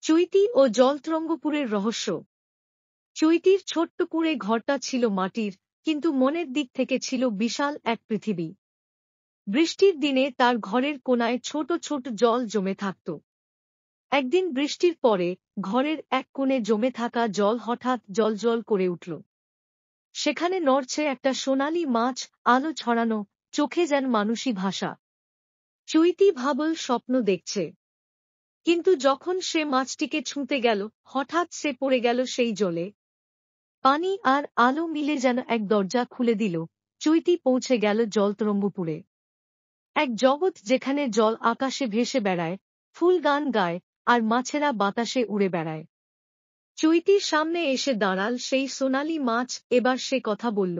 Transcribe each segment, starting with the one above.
চৈতি ও জলতরঙ্গপুরের রহস্য। চৈতির ছোট্ট কুঁড়ে ঘরটা ছিল মাটির, কিন্তু মনের দিক থেকে ছিল বিশাল এক পৃথিবী। বৃষ্টির দিনে তার ঘরের কোণায় ছোট ছোট জল জমে থাকত। একদিন বৃষ্টির পরে ঘরের এক কোণে জমে থাকা জল হঠাৎ জ্বলজ্বল করে উঠল। সেখানে নড়ছে একটা সোনালি মাছ, আলো ছড়ানো, চোখে যেন মানুষই ভাষা। চৈতি ভাবল স্বপ্ন দেখছে, কিন্তু যখন সে মাছটিকে ছুঁতে গেল, হঠাৎ সে পড়ে গেল সেই জলে। পানি আর আলো মিলে যেন এক দরজা খুলে দিল। চৈতি পৌঁছে গেল জলতরঙ্গপুরে, এক জগৎ যেখানে জল আকাশে ভেসে বেড়ায়, ফুল গান গায়, আর মাছেরা বাতাসে উড়ে বেড়ায়। চৈতির সামনে এসে দাঁড়াল সেই সোনালি মাছ। এবার সে কথা বলল,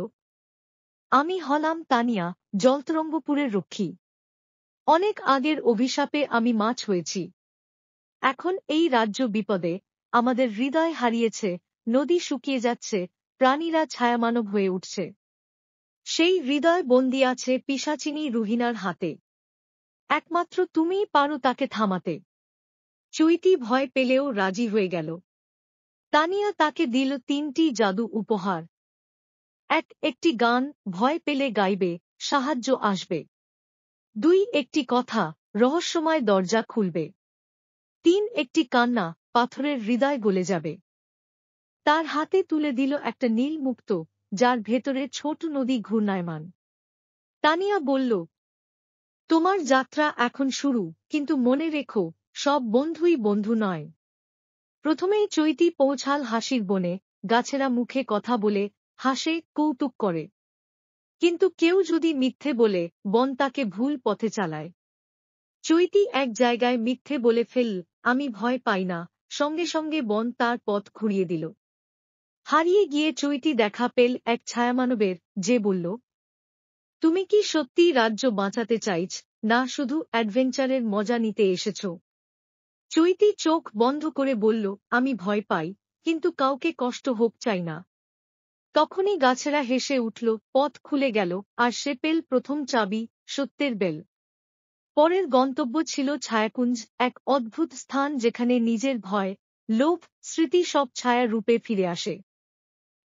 আমি হলাম তানিয়া, জলতরঙ্গপুরের রক্ষী। অনেক আগের অভিশাপে আমি মাছ হয়েছি। এখন এই রাজ্য বিপদে, আমাদের হৃদয় হারিয়েছে, নদী শুকিয়ে যাচ্ছে, প্রাণীরা ছায়ামানব হয়ে উঠছে। সেই হৃদয় বন্দী আছে পিশাচিনী রুহিনার হাতে। একমাত্র তুমিই পারো তাকে থামাতে। চৈতি ভয় পেলেও রাজি হয়ে গেল। তানিয়া তাকে দিল 3টি জাদু উপহার। একটি গান, ভয় পেলে গাইবে, সাহায্য আসবে। 2, একটি কথা, রহস্যময় দরজা খুলবে। 3, একটি কান্না, পাথরের হৃদয় গলে যাবে। তার হাতে তুলে দিল একটা নীল মুক্তো, যার ভেতরে ছোট নদী ঘূর্ণায়মান। তানিয়া বলল, তোমার যাত্রা এখন শুরু, কিন্তু মনে রেখো, সব বন্ধুই বন্ধু নয়। প্রথমেই চৈতি পৌঁছাল হাসির বনে। গাছেরা মুখে কথা বলে, হাসে, কৌতুক করে। কিন্তু কেউ যদি মিথ্যে বলে, বন তাকে ভুল পথে চালায়। চৈতি এক জায়গায় মিথ্যে বলে ফেলল, আমি ভয় পাই না। সঙ্গে সঙ্গে বন তার পথ ঘুরিয়ে দিল। হারিয়ে গিয়ে চৈতি দেখা পেল এক ছায়ামানবের, যে বলল, তুমি কি সত্যিই রাজ্য বাঁচাতে চাইছ, না শুধু অ্যাডভেঞ্চারের মজা নিতে এসেছ? চৈতি চোখ বন্ধ করে বলল, আমি ভয় পাই, কিন্তু কাউকে কষ্ট হোক চাই না। তখনই গাছেরা হেসে উঠল, পথ খুলে গেল, আর সে পেল প্রথম চাবি, সত্যের বেল। পরের গন্তব্য ছিল ছায়াকুঞ্জ, এক অদ্ভুত স্থান যেখানে নিজের ভয়, লোভ, স্মৃতি সব ছায়া রূপে ফিরে আসে।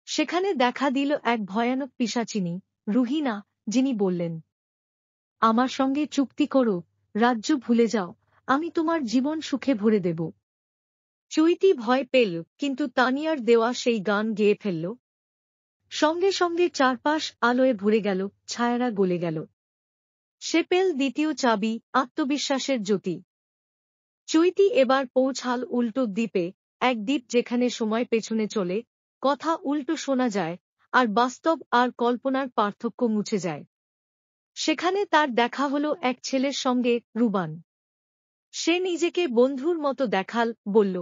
সেখানে দেখা দিল এক ভয়ানক পিশাচিনী, রুহিনা, যিনি বললেন, আমার সঙ্গে চুক্তি করো, রাজ্য ভুলে যাও, আমি তোমার জীবন সুখে ভরে দেব। চৈতি ভয় পেল, কিন্তু তানিয়ার দেওয়া সেই গান গেয়ে ফেলল। সঙ্গে সঙ্গে চারপাশ আলোয় ভরে গেল, ছায়ারা গলে গেল। সে পেল দ্বিতীয় চাবি, আত্মবিশ্বাসের জ্যোতি। চৈতি এবার পৌঁছাল উল্টো দ্বীপে, এক দ্বীপ যেখানে সময় পেছনে চলে, কথা উল্টো শোনা যায়, আর বাস্তব আর কল্পনার পার্থক্য মুছে যায়। সেখানে তার দেখা হলো এক ছেলের সঙ্গে, রুবান। সে নিজেকে বন্ধুর মতো দেখাল, বলল,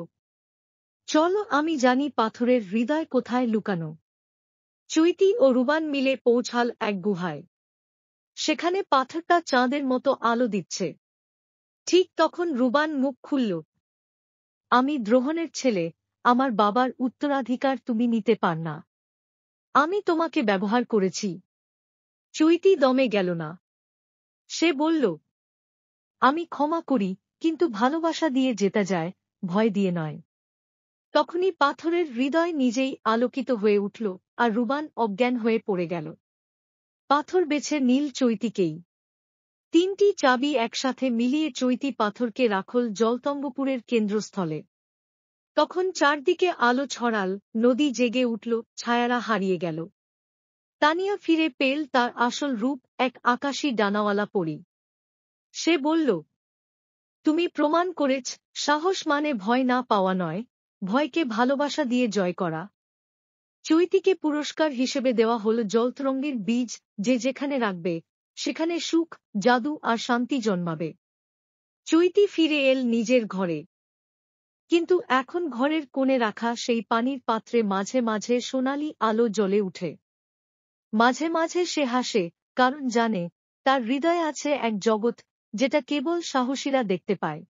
চলো, আমি জানি পাথরের হৃদয় কোথায় লুকানো। চৈতি ও রুবান মিলে পৌঁছাল এক গুহায়। সেখানে পাথরটা চাঁদের মতো আলো দিচ্ছে। ঠিক তখন রুবান মুখ খুলল, আমি দ্রোহণের ছেলে, আমার বাবার উত্তরাধিকার তুমি নিতে পার না। আমি তোমাকে ব্যবহার করেছি। চৈতি দমে গেল না। সে বলল, আমি ক্ষমা করি, কিন্তু ভালোবাসা দিয়ে জেতা যায়, ভয় দিয়ে নয়। তখনই পাথরের হৃদয় নিজেই আলোকিত হয়ে উঠল, আর রুবান অজ্ঞান হয়ে পড়ে গেল। পাথর বেছে নীল চৈতিকেই। 3টি চাবি একসাথে মিলিয়ে চৈতি পাথরকে রাখল জলতরঙ্গপুরের কেন্দ্রস্থলে। তখন চারদিকে আলো ছড়াল, নদী জেগে উঠল, ছায়ারা হারিয়ে গেল। তানিয়া ফিরে পেল তার আসল রূপ, এক আকাশী ডানাওয়ালা পরী। সে বলল, তুমি প্রমাণ করেছ, সাহস মানে ভয় না পাওয়া নয়, ভয়কে ভালোবাসা দিয়ে জয় করা। চৈতিকে পুরস্কার হিসেবে দেওয়া হল জলতরঙ্গের বীজ, যে যেখানে রাখবে, সেখানে সুখ, জাদু আর শান্তি জন্মাবে। চৈতি ফিরে এল নিজের ঘরে। কিন্তু এখন ঘরের কোণে রাখা সেই পানির পাত্রে মাঝে মাঝে সোনালি আলো জ্বলে উঠে। মাঝে মাঝে সে হাসে, কারণ জানে, তার হৃদয়ে আছে এক জগৎ, যেটা কেবল সাহসীরা দেখতে পায়।